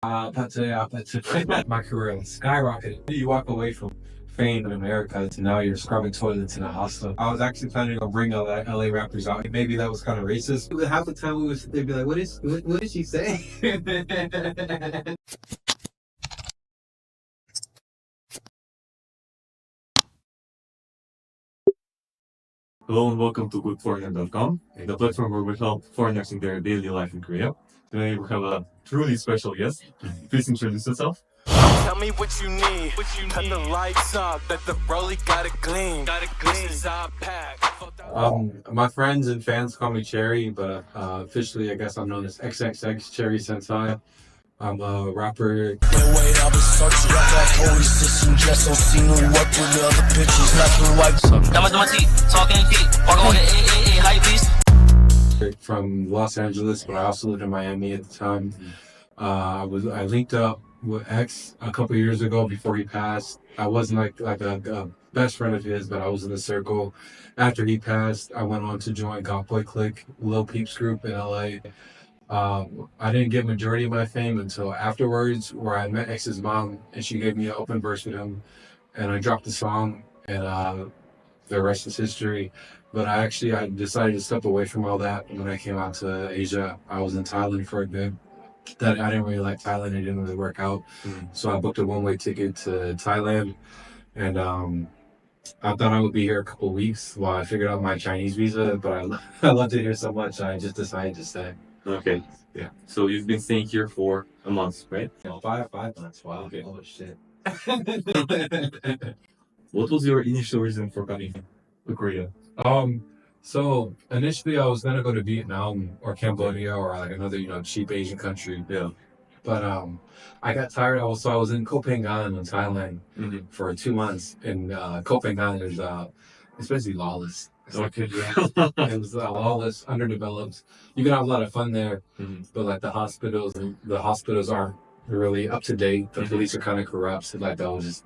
My career skyrocketed. You walk away from fame in America to now you're scrubbing toilets in a hostel. I was actually planning on bringing LA rappers out. Maybe that was kind of racist. But half the time they'd be like, what is she saying? Hello and welcome to GoodForeigner.com, the platform where we help foreigners in their daily life in Korea. Today we have a truly special guest. Please introduce yourself. Tell me what you need. Cut the lights up, that the rollie gotta gleam. This is our pack. My friends and fans call me Cherry, but officially I guess I'm known as XXXCHERRY Sentai. I'm a rapper. From Los Angeles, but I also lived in Miami at the time. I linked up with X a couple years ago before he passed. I wasn't like a best friend of his, but I was in the circle. After he passed, I went on to join Got Boy Click, Lil Peep's group in LA. I didn't get majority of my fame until afterwards, where I met X's mom and she gave me an open verse with him, and I dropped the song, and the rest is history. But I decided to step away from all that when I came out to Asia. I was in Thailand for a bit. That I didn't really like Thailand. It didn't really work out. So I booked a one-way ticket to Thailand, and I thought I would be here a couple of weeks while I figured out my Chinese visa. But I loved it here so much, I just decided to stay. Okay. Yeah. So you've been staying here for a month, right? Five months. Wow. Okay. Oh shit. What was your initial reason for coming to Korea? So initially I was gonna go to Vietnam or Cambodia or like another, cheap Asian country. Yeah. But I got tired. I was in Koh Phangan in Thailand for 2 months, and Koh Phangan is it's basically lawless. Okay. It was lawless, underdeveloped. You can have a lot of fun there, but like the hospitals aren't really up to date. The police are kind of corrupt. So like they'll just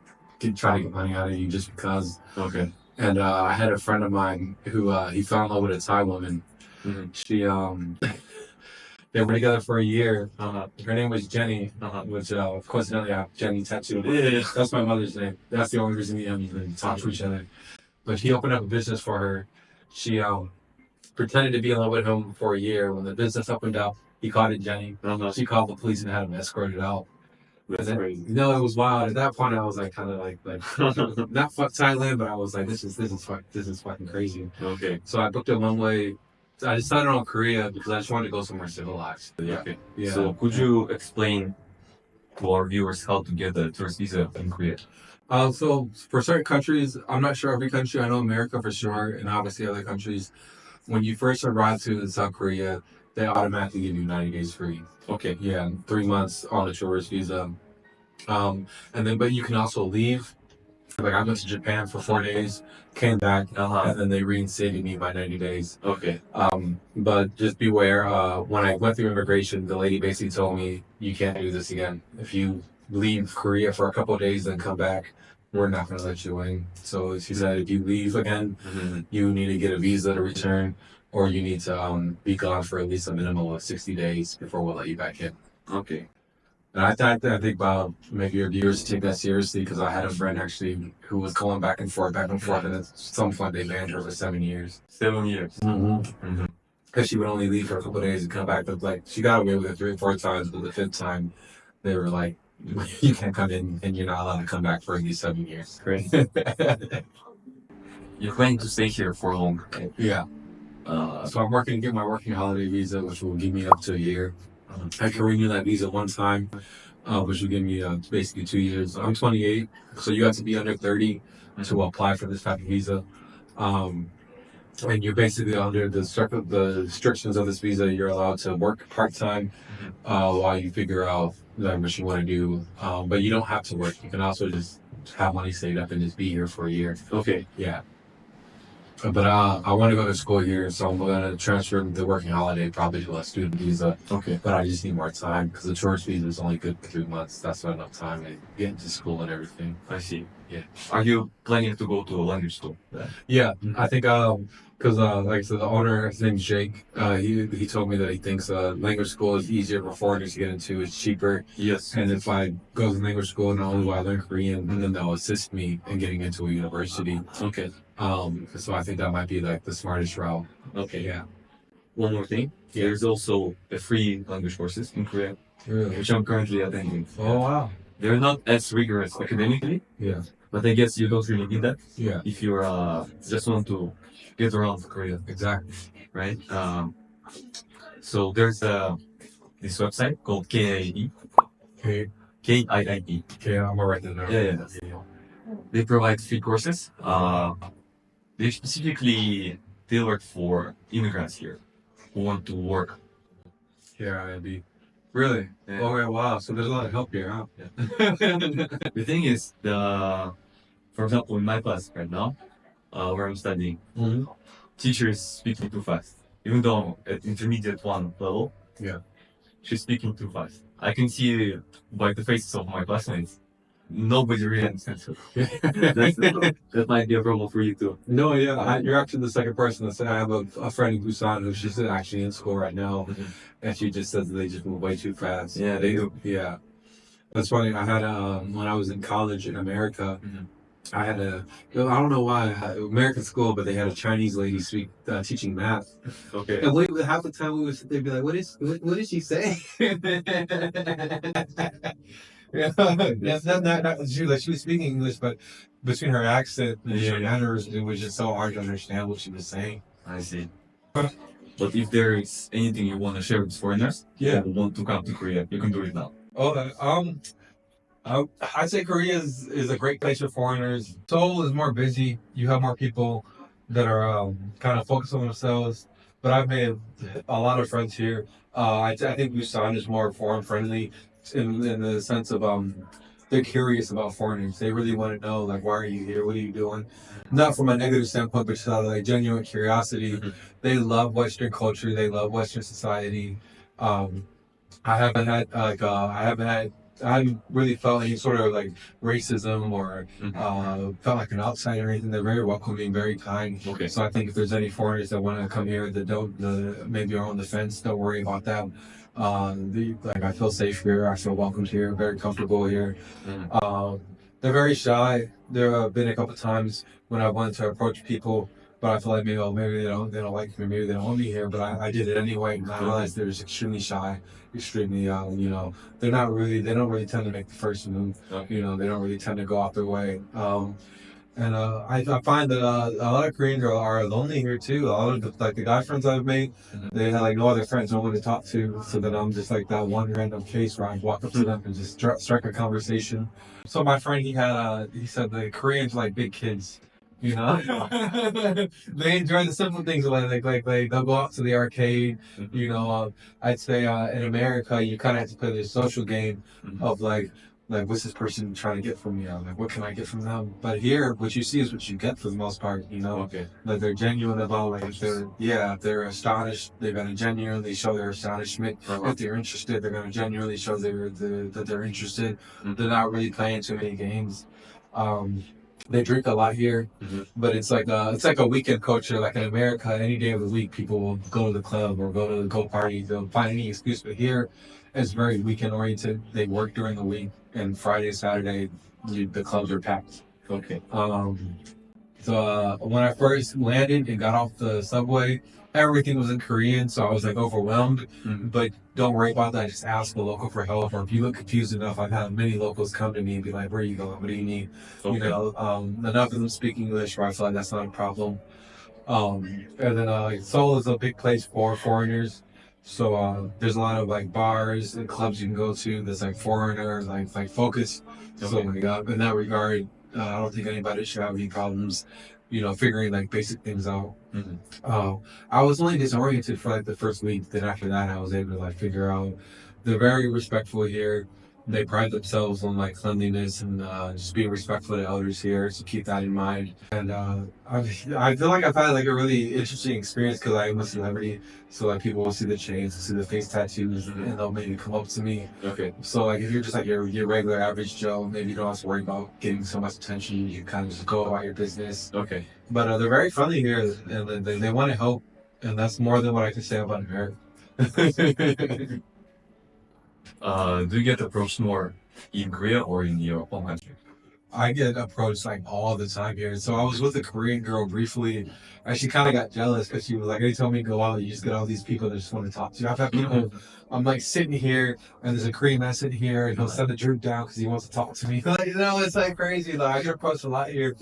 try to get money out of you just because. Okay. And I had a friend of mine who he fell in love with a Thai woman. She they were together for a year. Her name was Jenny, which coincidentally I have Jenny tattooed. Yeah. That's my mother's name. That's the only reason we even talk to each other. But he opened up a business for her. She pretended to be in love with him for a year. When the business opened up, he called it Jenny. She called the police and had him escorted out. That's crazy. It was wild. At that point, I was like, kind of like not fuck Thailand, but I was like, this is fucking crazy. Okay. So I booked a one way. I decided on Korea because I just wanted to go somewhere civilized. Yeah. Okay. Yeah. So could you explain to our viewers how to get a tourist visa in Korea? So for certain countries, I'm not sure every country. I know America for sure, and obviously other countries. When you first arrive to South Korea, they automatically give you 90 days free. Okay. Yeah, 3 months on a tourist visa. But you can also leave. Like I went to Japan for 4 days, came back, and then they reinstated me by 90 days. Okay. But just beware. When I went through immigration, the lady basically told me you can't do this again. If you leave Korea for a couple of days and come back, we're not going to let you in. So she said if you leave again, you need to get a visa to return, or you need to be gone for at least a minimum of 60 days before we'll let you back in. Okay. And I think about maybe your viewers take that seriously, because I had a friend actually who was going back and forth, and at some point they banned her for 7 years. 7 years. Because she would only leave for a couple of days and come back. But like she got away with it 3 or 4 times, but the 5th time they were like, you can't come in and you're not allowed to come back for at least 7 years. Great. You're planning to stay here for long, right? Yeah. So I'm working to get my working holiday visa, which will give me up to a year. I can renew that visa one time, which will give me basically 2 years. I'm 28, so you have to be under 30 to apply for this type of visa. And you're basically under the restrictions of this visa. You're allowed to work part-time while you figure out what you want to do. But you don't have to work. You can also just have money saved up and just be here for a year. Okay. Yeah. But I want to go to school here, so I'm going to transfer the working holiday probably to a student visa. Okay. But I just need more time because the tourist visa is only good for 3 months. That's not enough time to get into school and everything. I see. Yeah. Are you planning to go to a language school? Yeah, I think Because like I said, the owner, his name's Jake. He told me that he thinks language school is easier for foreigners to get into. It's cheaper, Yes. and if I go to language school, not only will I learn Korean, and then they'll assist me in getting into a university. Okay. So I think that might be like the smartest route. Okay. Yeah. One more thing. Yeah. There's also a free language courses in Korea, Really? which I'm currently attending. Oh wow. They're not as rigorous academically, Yeah. but I guess you don't really need that Yeah. if you're just want to get around Korea, Exactly. right? So there's this website called KIIE. Okay. KIIE. Okay. I'm gonna write that down. Yeah. They provide free courses. They're specifically tailored for immigrants here who want to work. Yeah. I'd be. Really? Yeah. Okay. Wow. So there's a lot of help here, huh? The thing is, for example, in my class right now, where I'm studying, Mm-hmm. teacher is speaking too fast. Even though at intermediate one level, Yeah. she's speaking too fast. I can see by the faces of my classmates, nobody really understands her. That might be a problem for you too. No, yeah, you're actually the second person to say. I have a friend in Busan who she's actually in school right now, and she just says they just move way too fast. Yeah, they do. Yeah, that's funny. I had when I was in college in America, I had I don't know why, American school, but they had a Chinese lady teaching math. Okay. And half the time we would sit there and be like, what is she saying? Yeah, not she was speaking English, but between her accent and her manners, it was just so hard to understand what she was saying. I see. But if there is anything you want to share with foreigners who want to come to Korea, you can do it now. I'd say Korea is a great place for foreigners. Seoul is more busy. You have more people that are kind of focused on themselves. But I've made a lot of friends here. I think Busan is more foreign friendly in the sense of they're curious about foreigners. They really want to know, like, why are you here? What are you doing? Not from a negative standpoint, but just out of like genuine curiosity. They love Western culture. They love Western society. I haven't really felt any sort of like racism or felt like an outsider or anything. They're very welcoming, very kind. Okay. So I think if there's any foreigners that want to come here that don't maybe are on the fence, don't worry about that. I feel safe here. I feel welcomed here. Very comfortable here. They're very shy. There have been a couple times when I wanted to approach people, but I feel like maybe they don't like me, maybe they don't want me here. But I did it anyway, and I realized they're just extremely shy, extremely they don't really tend to make the first move. They don't really tend to go out their way. I find that a lot of Koreans are lonely here too. A lot of the guy friends I've made, they have like no other friends, no one to talk to. So then I'm just like that one random case where I walk up to them and just strike a conversation. So my friend, he said the Koreans are like big kids. They enjoy the simple things like they'll go out to the arcade. I'd say in America you kind of have to play the social game of like what's this person trying to get from me? Like what can I get from them? But here, what you see is what you get for the most part. Okay. Like they're genuine about like if they're astonished, they're gonna genuinely show their astonishment. If they're interested, they're gonna genuinely show that they're interested. They're not really playing too many games. They drink a lot here, but it's like a weekend culture. Like in America, any day of the week, people will go to the club or go party. They'll find any excuse. But here, it's very weekend oriented. They work during the week, and Friday, Saturday, the clubs are packed. Okay. So when I first landed and got off the subway, everything was in Korean, so I was like overwhelmed. But don't worry about that. Just ask a local for help, or if you look confused enough, I've had many locals come to me and be like, "Where are you going? What do you need?" Okay. Enough of them speak English where I feel like that's not a problem. And then Seoul is a big place for foreigners. So there's a lot of like bars and clubs you can go to that's like foreigner like focus. So in that regard, I don't think anybody should have any problems, figuring like basic things out. I was only disoriented for like the first week. Then after that, I was able to like figure out. They're very respectful here. they pride themselves on like cleanliness and just being respectful to elders here. So keep that in mind. And I feel like I've had like a really interesting experience because I am a celebrity. So like people will see the chains, see the face tattoos, and they'll maybe come up to me. Okay. So like if you're just like your regular average Joe, maybe you don't have to worry about getting so much attention. You can kind of just go about your business. Okay. But they're very friendly here, and they want to help, and that's more than what I can say about America. Do you get approached more in Korea or in your home country? I get approached like all the time here. So I was with a Korean girl briefly, and she kind of got jealous because she was like, "Anytime we go out, you just get all these people that just want to talk to you." I've had people. I'm like sitting here, and there's a Korean man sitting here, and he'll send a drink down because he wants to talk to me. Like, it's like crazy. Like I get approached a lot here,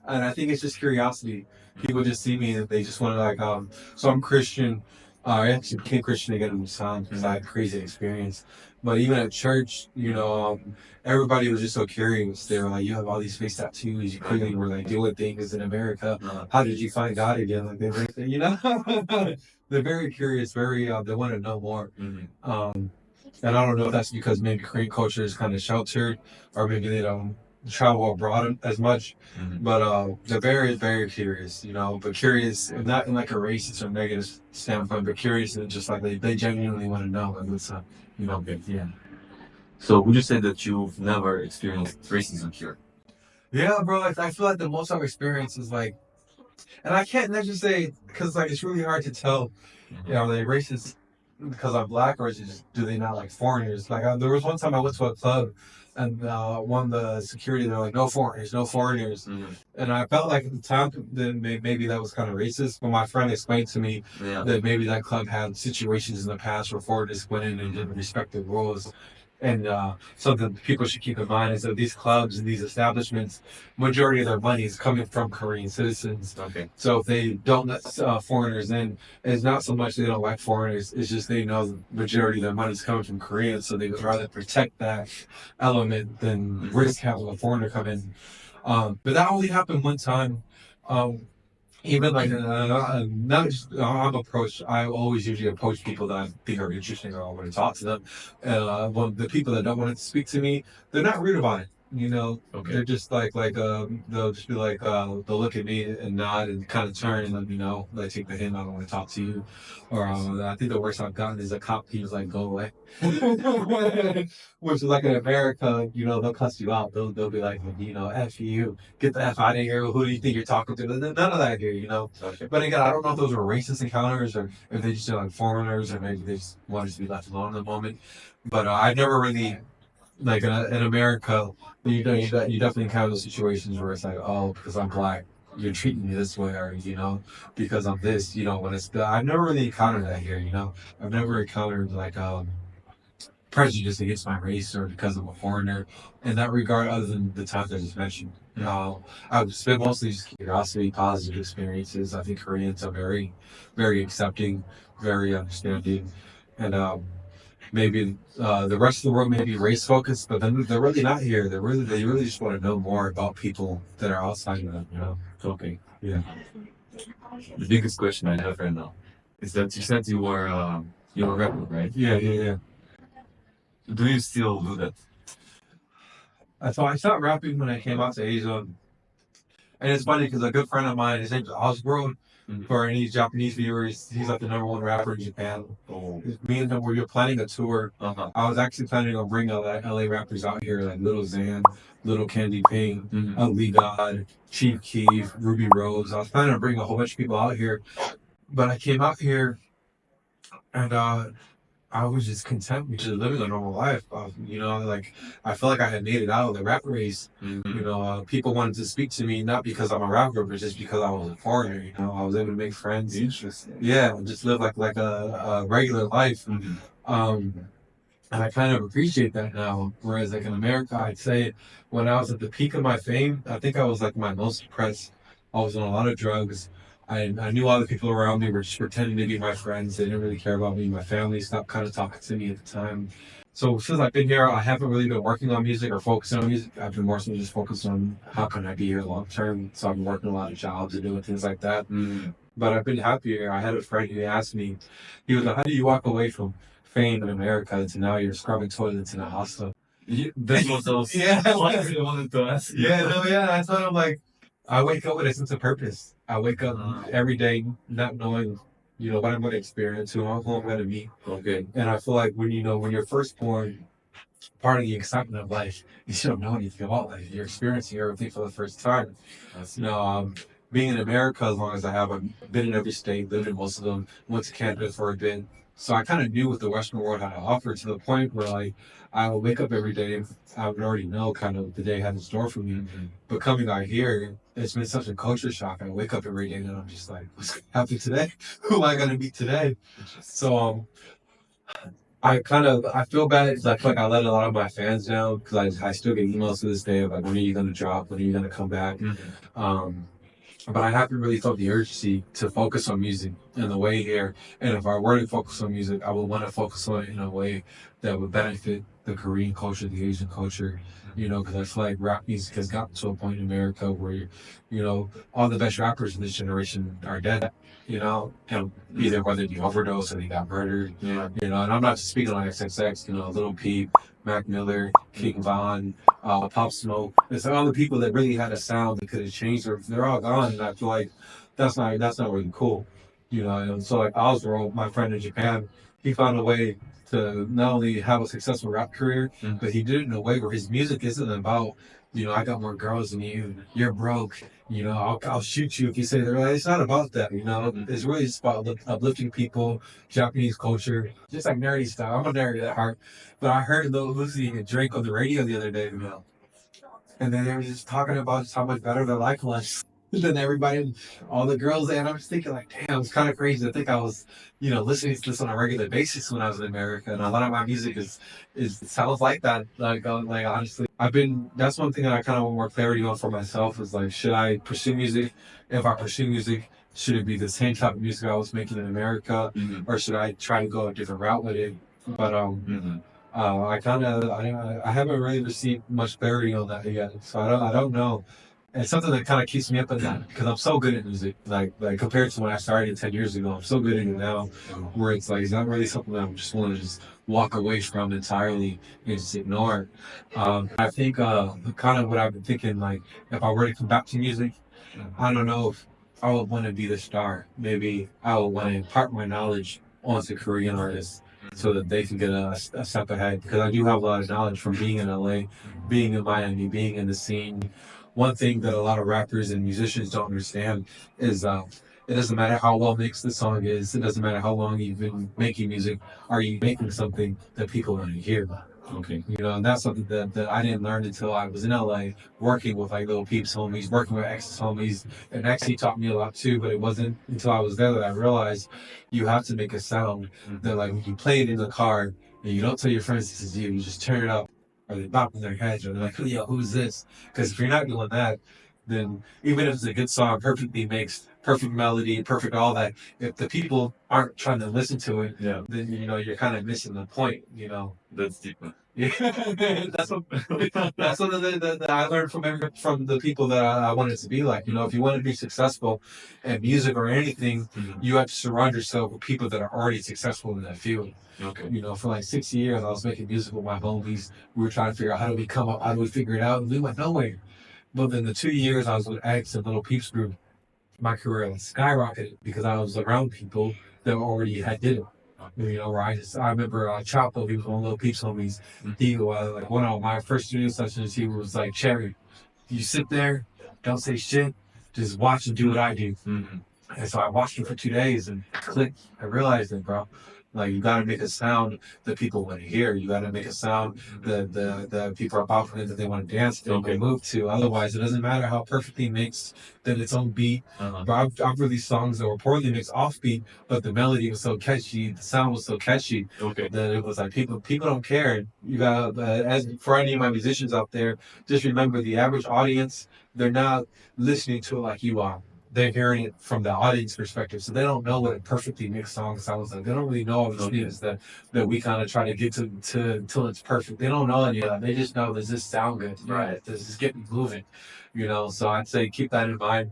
and I think it's just curiosity. People just see me and they just want to like. So I'm Christian. I actually became Christian again in this time because I had a crazy experience. But even at church, everybody was just so curious. They were like, "You have all these face tattoos. You clearly were like doing things in America. How did you find God again?" Like they're very curious. Very, they want to know more. And I don't know if that's because maybe Korean culture is kind of sheltered, or maybe they don't travel abroad as much. But they're very, very curious. But curious, not in like a racist or negative standpoint, but curious and just like they genuinely want to know like what's up. Okay. Yeah. So would you say that you've never experienced racism here? Yeah, bro. I feel like the most I've experienced is like, and I can't necessarily say because like it's really hard to tell. Are they racist because I'm black, or is it just do they not like foreigners? Like there was one time I went to a club, and one of the security they're like, "No foreigners, no foreigners," and I felt like at the time that maybe that was kind of racist. But my friend explained to me that maybe that club had situations in the past where foreigners went in and didn't respect the rules. And something people should keep in mind is that these clubs and these establishments, majority of their money is coming from Korean citizens. Okay. So if they don't let foreigners in, it's not so much they don't like foreigners, it's just they know the majority of their money is coming from Koreans, so they would rather protect that element than risk having a foreigner come in. But that only happened one time. Even like not just I'm approached. I always usually approach people that I think are interesting or I want to talk to them. Well, the people that don't want to speak to me, they're not rude about it. Okay. They're just they'll just be like they'll look at me and nod and kind of turn and let me know. Like take the hint, I don't want to talk to you. Or I think the worst I've gotten is a cop. He was like, "Go away," which is like in America, they'll cuss you out. They'll be like, "F you, get the F out of here. Who do you think you're talking to?" None of that here. Okay. But again, I don't know if those were racist encounters or if they just like foreigners or maybe they just wanted to be left alone in the moment. But I've never really like in America, you definitely encounter those situations where it's like, oh, because I'm black, you're treating me this way, or because I'm this, when it's. I've never really encountered that here. I've never encountered like prejudice against my race or because I'm a foreigner in that regard, other than the times I just mentioned. I've been mostly just curiosity, positive experiences. I think Koreans are very, very accepting, very understanding, and maybe the rest of the world may be race focused, but then they're really not here. They really just want to know more about people that are outside of them. Okay. Yeah. The biggest question I have right now is that you said you're a rapper, right? Yeah. Do you still do that? So I stopped rapping when I came out to Asia. And it's funny because a good friend of mine, his name's Osborne. For any Japanese viewers, he's like the #1 rapper in Japan. Me and him, we were planning a tour. I was actually planning on bringing LA rappers out here, like Little Xan, Little Candy Pink, Lee God, Chief Keef, Ruby Rose. I was planning on bringing a whole bunch of people out here. But I came out here and I was just content with just living a normal life. Like I felt like I had made it out of the rap race. People wanted to speak to me not because I'm a rapper, but just because I was a foreigner. I was able to make friends. Interesting. Yeah, and just live like a regular life. And I kind of appreciate that now. Whereas like in America, I'd say when I was at the peak of my fame, I think I was like my most depressed. I was on a lot of drugs. I knew all the people around me were just pretending to be my friends. They didn't really care about me. My family stopped kind of talking to me at the time. So since I've been here, I haven't really been working on music or focusing on music. I've been more so just focused on how can I be here long term. So I've been working a lot of jobs and doing things like that. But I've been happier. I had a friend who asked me, he was like, "How do you walk away from fame in America to now you're scrubbing toilets in a hostel?" That's what I was Yeah. I wanted to ask. I told him like, I wake up with a sense of purpose. I wake up every day not knowing, what I'm going to experience, who I'm going to meet. Okay. And I feel like when you're first born, part of the excitement of life, you don't know anything about life. You're experiencing everything for the first time. Being in America, as long as I have, I've been in every state, lived in most of them, went to Canada for a bit. So I kind of knew what the Western world had to offer to the point where, like, I would wake up every day and I would already know kind of the day had in store for me. Mm-hmm. But coming out here, it's been such a culture shock. I wake up every day and I'm just like, what's going to happen today? Who am I going to meet today? So, I feel bad because I feel like I let a lot of my fans down because I still get emails to this day of like, when are you going to drop? When are you going to come back? But I haven't really felt the urgency to focus on music in the way here. And if I were to focus on music, I would want to focus on it in a way that would benefit the Korean culture, the Asian culture, because I feel like rap music has gotten to a point in America where, all the best rappers in this generation are dead, and either whether it be overdose or they got murdered, and I'm not just speaking on XXX, Little Peep, Mac Miller, King Von, Pop Smoke. It's all the people that really had a sound that could have changed. They're all gone, and I feel like that's not really cool, And so like Oswald, my friend in Japan, he found a way to not only have a successful rap career, but he did it in a way where his music isn't about, I got more girls than you, you're broke, I'll shoot you if you say they're like, it's not about that, It's really just about uplifting people, Japanese culture, just like nerdy stuff. I'm a nerd at heart, but I heard Lil Uzi and Drake on the radio the other day, and then they were just talking about just how much better their life was than everybody, all the girls. And I'm just thinking, like, damn, it's kind of crazy to think I was, listening to this on a regular basis when I was in America. And a lot of my music is sounds like that. Like honestly, that's one thing that I kind of want more clarity on for myself is like, should I pursue music? If I pursue music, should it be the same type of music I was making in America, or should I try to go a different route with it? But I haven't really received much clarity on that yet, so I don't know. It's something that kind of keeps me up at night because I'm so good at music, like compared to when I started 10 years ago. I'm so good at it now, where it's like it's not really something that I just want to just walk away from entirely and just ignore. I think kind of what I've been thinking, like if I were to come back to music, I don't know if I would want to be the star. Maybe I would want to impart my knowledge onto Korean artists so that they can get a step ahead. Because I do have a lot of knowledge from being in LA, being in Miami, being in the scene. One thing that a lot of rappers and musicians don't understand is it doesn't matter how well mixed the song is. It doesn't matter how long you've been making music. Are you making something that people want to hear? Okay. And that's something that I didn't learn until I was in LA working with like Little Peeps homies, working with X's homies, and actually taught me a lot too. But it wasn't until I was there that I realized you have to make a sound that like when you play it in the car and you don't tell your friends this is you, you just turn it up, or they bop in their heads, or they're like, yo, who's this? Because if you're not doing that, then even if it's a good song, perfectly mixed, perfect melody, perfect all that, if the people aren't trying to listen to it, then you're kind of missing the point. That's deep. Yeah, that's what that's something that I learned from the people that I wanted to be like. If you want to be successful in music or anything, you have to surround yourself with people that are already successful in that field. Okay. For like 6 years, I was making music with my homies. We were trying to figure out how do we come up, how do we figure it out, and we went nowhere. But then the 2 years I was with X and Little Peeps group, my career skyrocketed because I was around people that already had did it. Where I remember Chapo, he was one of Little Peeps homies. He like one of my first studio sessions, he was like, Cherry, you sit there, don't say shit, just watch and do what I do. And so I watched him for 2 days and clicked. I realized it, bro. Like you gotta make a sound that people want to hear. You gotta make a sound that people are confident that they want to dance to, they move to. Otherwise, it doesn't matter how perfectly mixed that its own beat. But I've released songs that were poorly mixed off beat, but the melody was so catchy, the sound was so catchy that it was like people don't care. You got as for any of my musicians out there, just remember the average audience, they're not listening to it like you are. They're hearing it from the audience perspective, so they don't know what a perfectly mixed song sounds like. They don't really know all the things that we kind of try to get to until it's perfect. They don't know any of that. They just know, does this sound good? Right? Does this get me moving? So I'd say keep that in mind.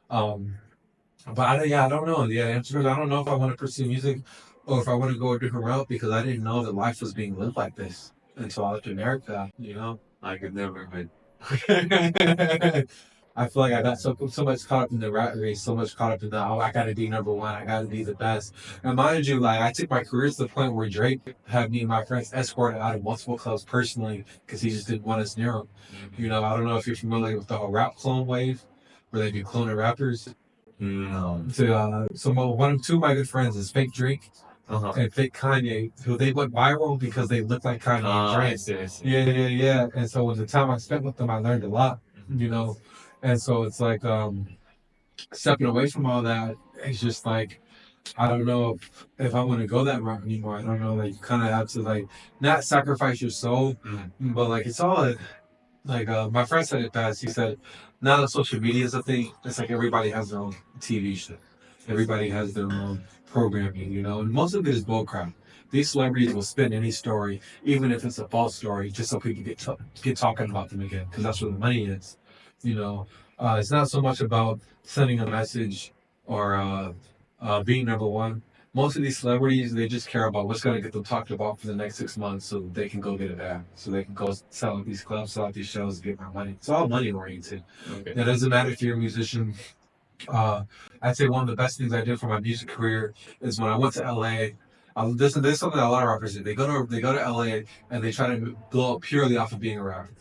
But I don't know. Yeah, answer is I don't know if I want to pursue music or if I want to go a different route because I didn't know that life was being lived like this. until I lived in America, you know. I could never, but I feel like I got so much caught up in the rat race, so much caught up in the oh I gotta be number one, I gotta be the best. And mind you, like I took my career to the point where Drake had me and my friends escorted out of multiple clubs personally because he just didn't want us near him. You know, I don't know if you're familiar with the whole rap clone wave, where they do cloning rappers. no. So one of two of my good friends is fake Drake and fake Kanye, who they went viral because they look like Kanye and Drake. I see. Yeah. And so with the time I spent with them, I learned a lot, you know. And so it's like stepping away from all that. It's just like I don't know if I want to go that route anymore. I don't know. Like you kind of have to like not sacrifice your soul, but like it's all like my friend said it best. He said, now that social media is a thing, it's like everybody has their own TV show. Everybody has their own programming, you know, and most of it is bullcrap. These celebrities will spin any story, even if it's a false story, just so people get talking about them again, because that's where the money is. You know, it's not so much about sending a message or being number one. Most of these celebrities, they just care about what's going to get them talked about for the next 6 months so they can go get a bag. So they can go sell at these clubs, sell at these shows, get my money. It's all money oriented. Okay. It doesn't matter if you're a musician. I'd say one of the best things I did for my music career is when I went to LA. There's something that a lot of rappers do. They go to LA and they try to blow up purely off of being a rapper.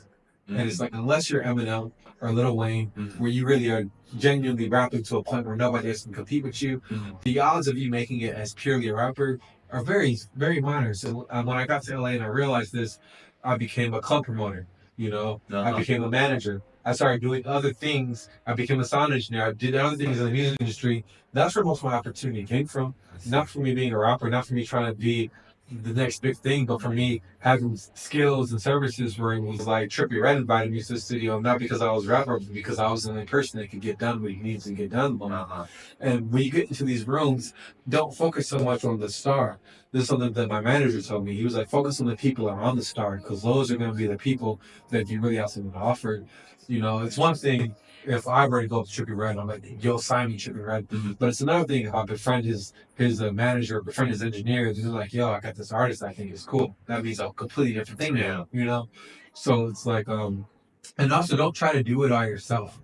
And it's like unless you're Eminem or Lil Wayne, where you really are genuinely rapping to a point where nobody else can compete with you, the odds of you making it as purely a rapper are very, very minor. So when I got to LA and I realized this, I became a club promoter. You know, I became a manager. I started doing other things. I became a sound engineer. I did other things in the music industry. That's where most of my opportunity came from. Not for me being a rapper, not for me trying to be the next big thing, but for me having skills and services where it was like Trippie Redd invited me to the studio, not because I was a rapper, but because I was the only person that could get done what he needs to get done. And when you get into these rooms, don't focus so much on the star. This is something that my manager told me. He was like, focus on the people around the star, because those are going to be the people that you really have something to offer. You know, it's one thing if I were to go up to Trippie Redd, I'm like, yo, sign me Trippie Redd. But it's another thing if I befriend his manager, befriend his engineer, and they're like, yo, I got this artist I think is cool. That means a completely different thing now, you know? So it's like, and also don't try to do it all yourself.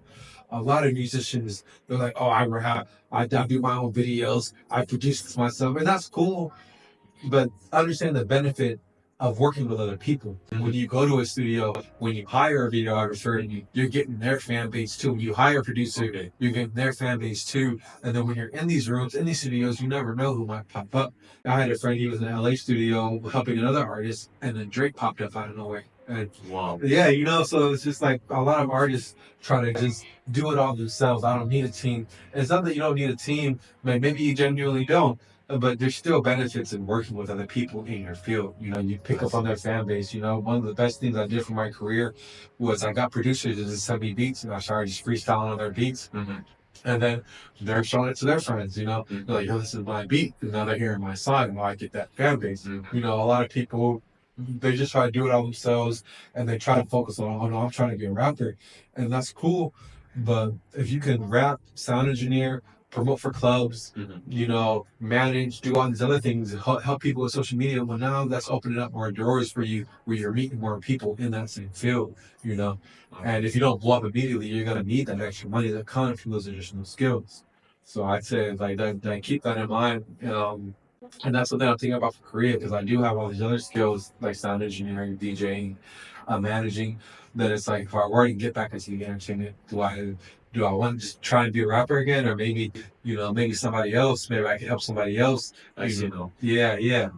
A lot of musicians, they're like, oh, I do my own videos, I produce this myself, and that's cool. But understand the benefit of working with other people. When you go to a studio, when you hire a videographer, you're getting their fan base too. When you hire a producer, you're getting their fan base too. And then when you're in these rooms, in these studios, you never know who might pop up. I had a friend, he was in an LA studio helping another artist, and then Drake popped up out of nowhere. And Wow. yeah, you know, so it's just like a lot of artists try to just do it all themselves. I don't need a team. And it's not that you don't need a team, maybe you genuinely don't. But there's still benefits in working with other people in your field. You know, you pick up on their fan base. You know, one of the best things I did for my career was I got producers to just send me beats, and I started just freestyling on their beats. And then they're showing it to their friends, you know. They're like, yo, this is my beat. And now they're hearing my song, and I get that fan base. You know, a lot of people, they just try to do it all themselves, and they try to focus on, oh no, I'm trying to be a rapper. And that's cool. But if you can rap, sound engineer, promote for clubs, you know, manage, do all these other things, help people with social media. Well, now that's opening up more doors for you where you're meeting more people in that same field, you know. And if you don't blow up immediately, you're going to need that extra money that comes from those additional skills. So I'd say like that keep that in mind. And that's something I'm thinking about for Korea because I do have all these other skills like sound engineering, DJing, managing. That it's like if I were to get back into the entertainment, do I want to just try and be a rapper again, or maybe maybe somebody else, maybe I can help somebody else. You know. Yeah.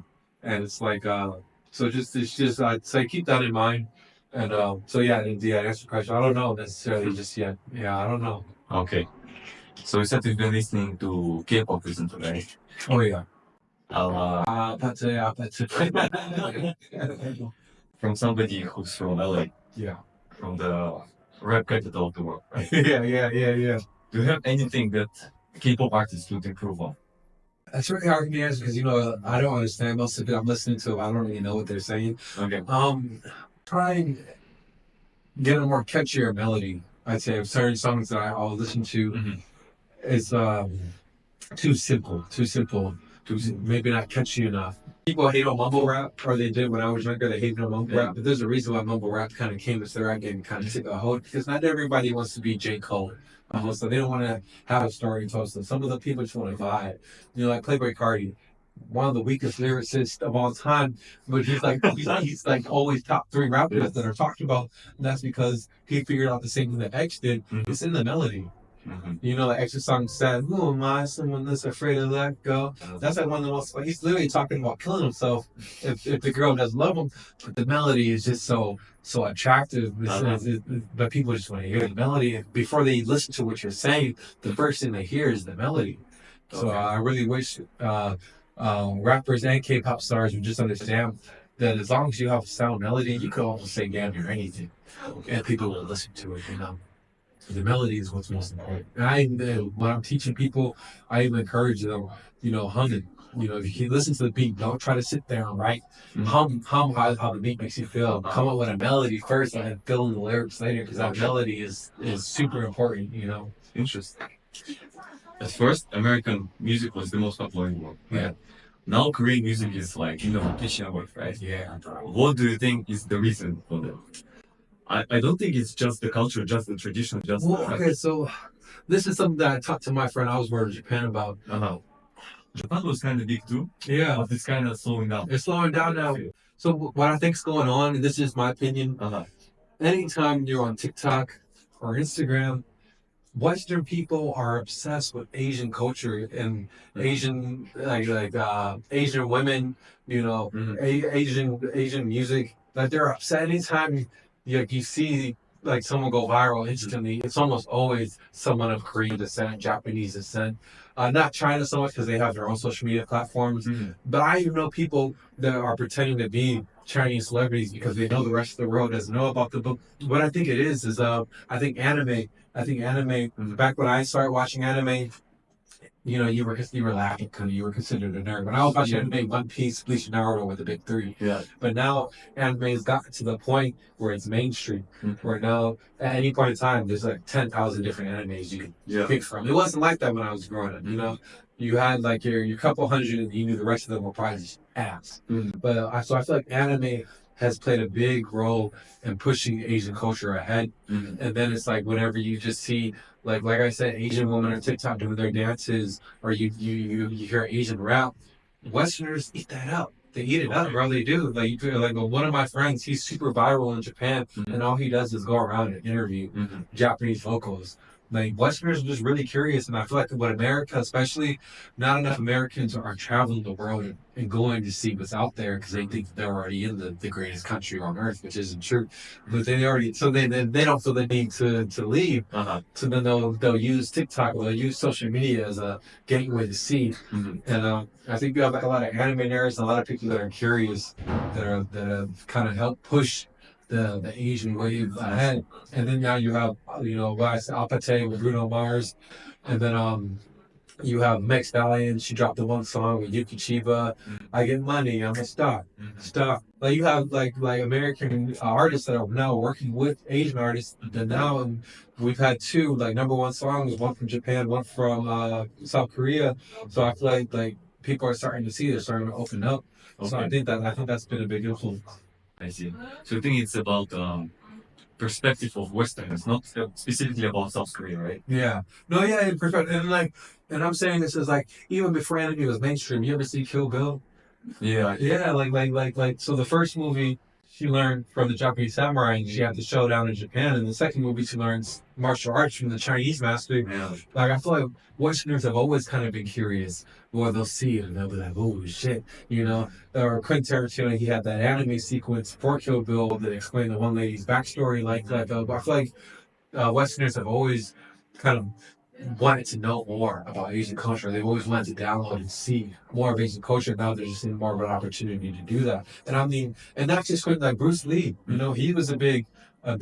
And it's like so it's just I'd say keep that in mind. And so yeah, answer the question. I don't know necessarily just yet. Yeah, I don't know. Okay. So you said you've been listening to K-pop recently, right? Oh yeah. That's from somebody who's from LA. Yeah. From the rap capital of the world, right? Yeah. Do you have anything that K-pop artists could improve on? That's really hard for me to answer because I don't understand most of it. I'm listening to it. I don't really know what they're saying. Okay. Try and get a more catchier melody. I'd say of certain songs that I'll listen to is too simple. maybe not catchy enough. People hate on mumble rap, or they did when I was younger. They hated on mumble rap, but there's a reason why mumble rap kind of came as the rap game kind of took a hold, because not everybody wants to be J. Cole. So they don't want to have a story told. So some of the people just want to vibe. Like Playboy Cardi, one of the weakest lyricists of all time, but he's like always top 3 rappers that are talked about. And that's because he figured out the same thing that X did. It's in the melody. Like X's song said, "Who am I? Someone that's afraid to let go." That's like one of the most. Like, he's literally talking about killing himself if the girl doesn't love him. But the melody is just so attractive. But people just want to hear the melody. And before they listen to what you're saying, the first thing they hear is the melody. So I really wish rappers and K-pop stars would just understand that as long as you have a sound melody, you could almost say damn near anything, and people will listen to it. The melody is what's most important. And when I'm teaching people, I even encourage them, hum it. If you listen to the beat, don't try to sit there and write. Hum how the beat makes you feel. Come up with a melody first and then fill in the lyrics later, because that melody is super important, Interesting. At first, American music was the most popular in the world. Right? Yeah. Now Korean music is like, catching up, right? Yeah. What do you think is the reason for that? I don't think it's just the culture, just the tradition, Okay, so this is something that I talked to my friend I was in Japan about. Japan was kind of big too. Yeah. But it's kind of slowing down. It's slowing down now. So what I think's going on, and this is my opinion, anytime you're on TikTok or Instagram, Western people are obsessed with Asian culture and Asian Asian women, Asian music. Like, they're upset anytime you see like someone go viral instantly. It's almost always someone of Korean descent, Japanese descent. Not China so much because they have their own social media platforms, but I even know people that are pretending to be Chinese celebrities because they know the rest of the world doesn't know about them. But what I think it is I think anime. Back when I started watching anime, you were laughing because you were considered a nerd. When I was watching anime, One Piece, Bleach, and Naruto were the big 3. Yeah. But now anime has gotten to the point where it's mainstream. Where now at any point in time, there's like 10,000 different animes you can pick from. It wasn't like that when I was growing up. You had like your couple hundred, and you knew the rest of them were probably just ass. But so I feel like anime has played a big role in pushing Asian culture ahead. And then it's like whenever you just see, like I said, Asian women on TikTok doing their dances, or you hear Asian rap, Westerners eat that up. They eat it up, bro. They do. Like one of my friends, he's super viral in Japan, and all he does is go around and interview Japanese vocals. Like, Westerners are just really curious, and I feel like with America especially, not enough Americans are traveling the world and going to see what's out there because they think they're already in the greatest country on earth, which isn't true. But they don't feel the need to leave. So then they'll use TikTok or they'll use social media as a gateway to see. And I think you have like a lot of anime nerds and a lot of people that are curious that have kind of helped push the Asian wave ahead. And then now you have Apate with Bruno Mars, and then you have Meg Stallion. She dropped the one song with Yuki Chiba. I get money, I'm a star. Like, you have like American artists that are now working with Asian artists. And now we've had 2 like #1 songs, one from Japan, one from South Korea. So I feel like people are starting to see, they're starting to open up. So I think that's been a big influence. I see. So I think it's about perspective of Westerners, not specifically about South Korea, right? Yeah. No, yeah, perfect. And I'm saying this is like, even before anime was mainstream, you ever see Kill Bill? Yeah. Yeah, like so the first movie she learned from the Japanese samurai, and she had to show down in Japan. And the second movie she learns martial arts from the Chinese master. Yeah. Like, I feel like Westerners have always kind of been curious, where they'll see it and they'll be like, "Oh shit," Or Quentin Tarantino, he had that anime sequence for Kill Bill that explained the one lady's backstory. I feel like Westerners have always kind of wanted to know more about Asian culture. They've always wanted to download and see more of Asian culture. Now they're just seeing more of an opportunity to do that. And I mean, and not just like Bruce Lee. He was a big So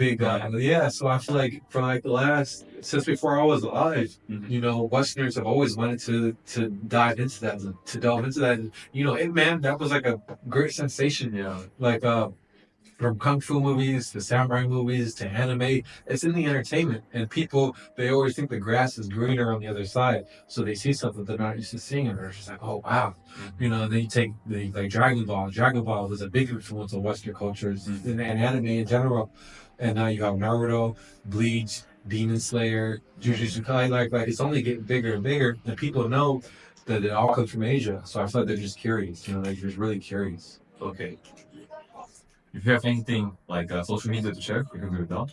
I feel like for like the last, since before I was alive, Westerners have always wanted to dive into that, to delve into that. And, Ip Man, that was like a great sensation. Yeah. Like from kung fu movies to samurai movies to anime. It's in the entertainment, and people they always think the grass is greener on the other side, so they see something they're not used to seeing, and they're just like, "Oh wow," you know. And then you take the like Dragon Ball. Dragon Ball was a big influence on Western cultures and anime in general, and now you got Naruto, Bleach, Demon Slayer, Jujutsu Kaisen. Like it's only getting bigger and bigger, and people know that it all comes from Asia. So I feel like they're just curious. You know, they're just really curious. Okay. If you have anything like social media to share, you can do it now.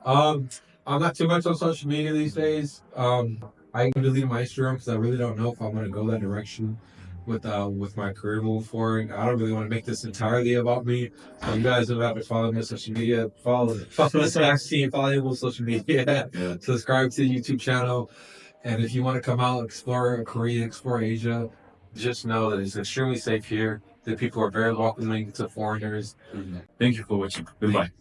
I'm not too much on social media these days. I deleted my Instagram because I really don't know if I'm going to go that direction with my career moving forward. I don't really want to make this entirely about me. So you guys don't have to follow me on social media. Follow the Snacks team. Follow me on social media. Yeah. Subscribe to the YouTube channel. And if you want to come out, explore Korea, explore Asia, just know that it's extremely safe here. That people are very welcoming to foreigners. Thank you for watching. Goodbye.